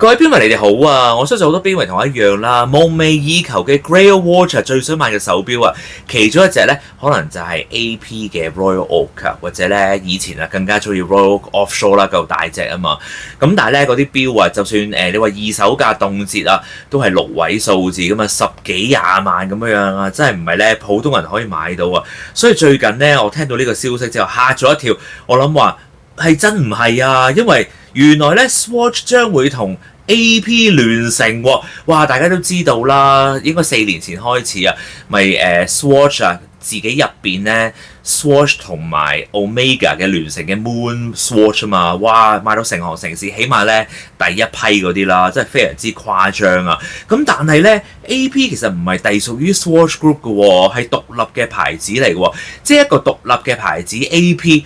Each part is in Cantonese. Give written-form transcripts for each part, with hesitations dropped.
各位標迷你哋好啊！我相信好多標迷同我一樣啦，夢寐以求嘅 Grail Watch 最想買嘅手錶啊，其中一隻咧可能就係 AP 嘅 Royal Oak 啊，或者咧以前啊更加中意 Royal Offshore 啦，夠大隻啊嘛。咁但係咧嗰啲錶啊，就算你話二手價動輒啊，都係6位數字噶嘛，十幾廿萬咁樣啊，真係唔係咧普通人可以買到啊。所以最近咧我聽到呢個消息之後嚇咗一跳，我諗話係真唔係啊？因為原來咧 Swatch 將會同AP 聯乘喎，哇！大家都知道啦，應該4年前開始啊，咪Swatch 啊自己入邊咧 Swatch 同埋 Omega 嘅聯乘嘅 Moon Swatch 啊嘛，哇！賣到成行成市，起碼咧第一批嗰啲啦，真係非常之誇張啊！咁但係咧 AP 其實唔係隸屬於 Swatch Group 嘅喎，係獨立嘅牌子嚟嘅喎，即係一個獨立嘅牌子 AP。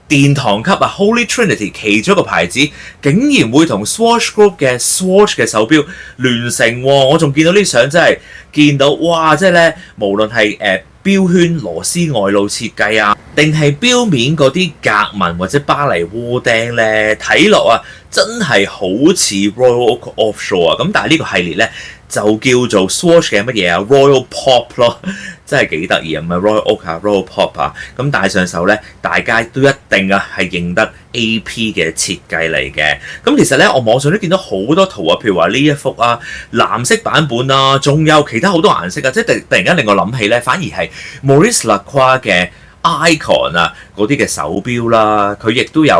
殿堂級啊 Holy Trinity 其中一個牌子，竟然會同 Swatch Group 嘅 Swatch 嘅手錶聯乘喎！我仲見到呢啲相，真係見到哇！即係咧，無論係錶圈螺絲外露設計啊，定係錶面嗰啲格紋或者巴黎窩釘咧，睇落啊真係好似 Royal Oak Offshore 啊！咁但係呢個系列咧就叫做 Swatch 嘅乜嘢啊 Royal Pop 咯，真係幾得意啊！唔係 Royal Oak 啊 Royal Pop 啊！咁戴上手咧，大家都一定啊係認得 AP 嘅設計嚟嘅。咁其實咧，我網上都見到好多圖啊，譬如話呢一幅啊藍色版本啊，仲有其他好多顏色啊，即係突然間令我諗起咧，反而係 Maurice Lacroix 嘅 Icon 啊嗰啲嘅手錶啦，佢亦都有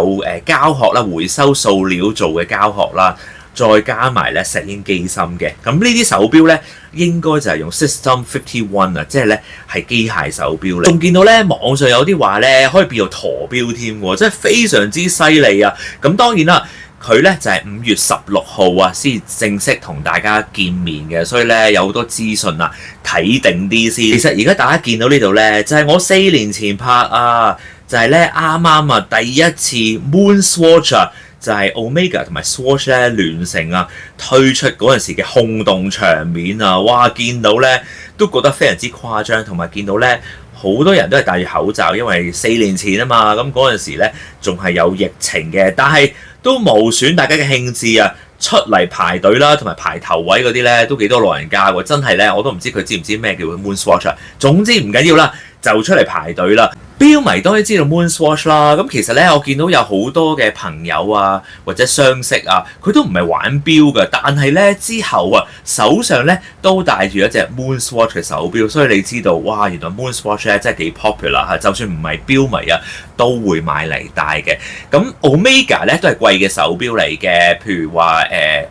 膠殼啦，回收塑料做嘅膠殼啦。再加埋咧石英機芯嘅，咁呢啲手錶咧應該就係用 System 51啊，即係咧係機械手錶嚟。仲見到咧網上有啲話咧可以變做陀錶添喎，真係非常之犀利啊！咁當然啦，佢咧就係5月16號啊先正式同大家見面嘅，所以咧有好多資訊啊睇定啲先。其實而家大家見到呢度咧，就係我4年前拍啊，就係咧啱啱啊第一次 Moon Swatch 啊。就係 Omega 同埋 Swatch 咧聯乘啊，推出嗰陣時嘅轟動場面啊，哇！見到咧都覺得非常之誇張，同埋見到咧好多人都係戴住口罩，因為4年前啊嘛，咁嗰陣時咧仲係有疫情嘅，但係都無損大家嘅興致啊！出嚟排隊啦，同埋排頭位嗰啲咧都幾多老人家喎，真係咧我都唔知佢知唔知咩叫 Moon Swatch 啊。總之唔緊要啦，就出嚟排隊啦。錶迷當然知道 Moon Swatch 啦，咁其實咧我見到有好多嘅朋友啊或者相識啊，佢都唔係玩錶㗎，但係咧之後啊手上咧都戴住一隻 Moon Swatch 嘅手錶，所以你知道哇原來 Moon Swatch 咧真係幾 popular 嚇，就算唔係錶迷啊都會買嚟戴嘅。咁 Omega 咧都係貴嘅手錶嚟嘅，譬如話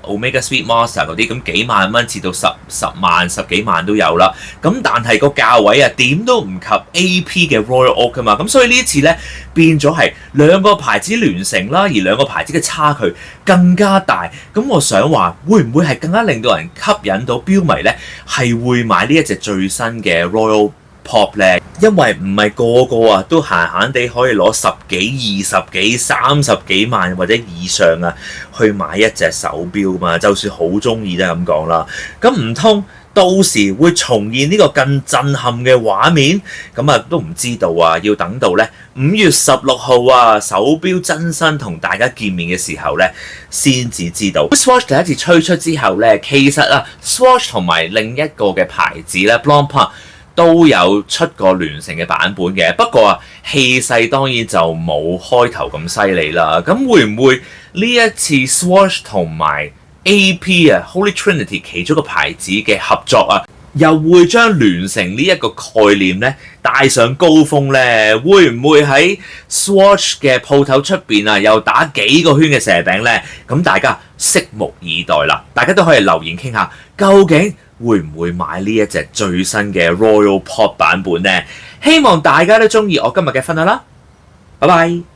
Omega Speedmaster 嗰啲咁幾萬蚊至到十萬十幾萬都有啦。咁但係個價位啊點都唔及 AP 嘅 Royal Oak 㗎嘛，咁所以呢一次咧變咗係兩個牌子聯乘啦，而兩個牌子嘅差距更加大。咁我想話會唔會係更加令到人吸引到錶迷咧，係會買呢一隻最新嘅 Royal Pop 咧？因為唔係個個啊都閒閒地可以攞10幾、20幾、30幾萬或者以上啊去買一隻手錶嘛，就算好中意都係咁講啦。咁唔通到時會重現呢個更震撼嘅畫面？咁啊都唔知道啊，要等到咧5月16號啊手錶真身同大家見面嘅時候咧，先至知道。Swatch 第一次推出之後咧，其實啊 Swatch 同埋另一個嘅牌子咧 Blancpain都有出過聯乘嘅版本嘅，不過啊氣勢當然就冇開頭咁犀利啦。咁會唔會呢一次 Swatch 同埋 AP 啊 Holy Trinity 其中一個牌子嘅合作啊，又會將聯乘呢一個概念咧帶上高峰咧？會唔會喺 Swatch 嘅鋪頭出邊啊又打幾個圈嘅蛇餅咧？咁大家拭目以待啦！大家都可以留言傾下，究竟會唔會買呢一隻最新嘅 Royal Pop 版本呢？希望大家都中意我今日嘅分享啦，拜拜。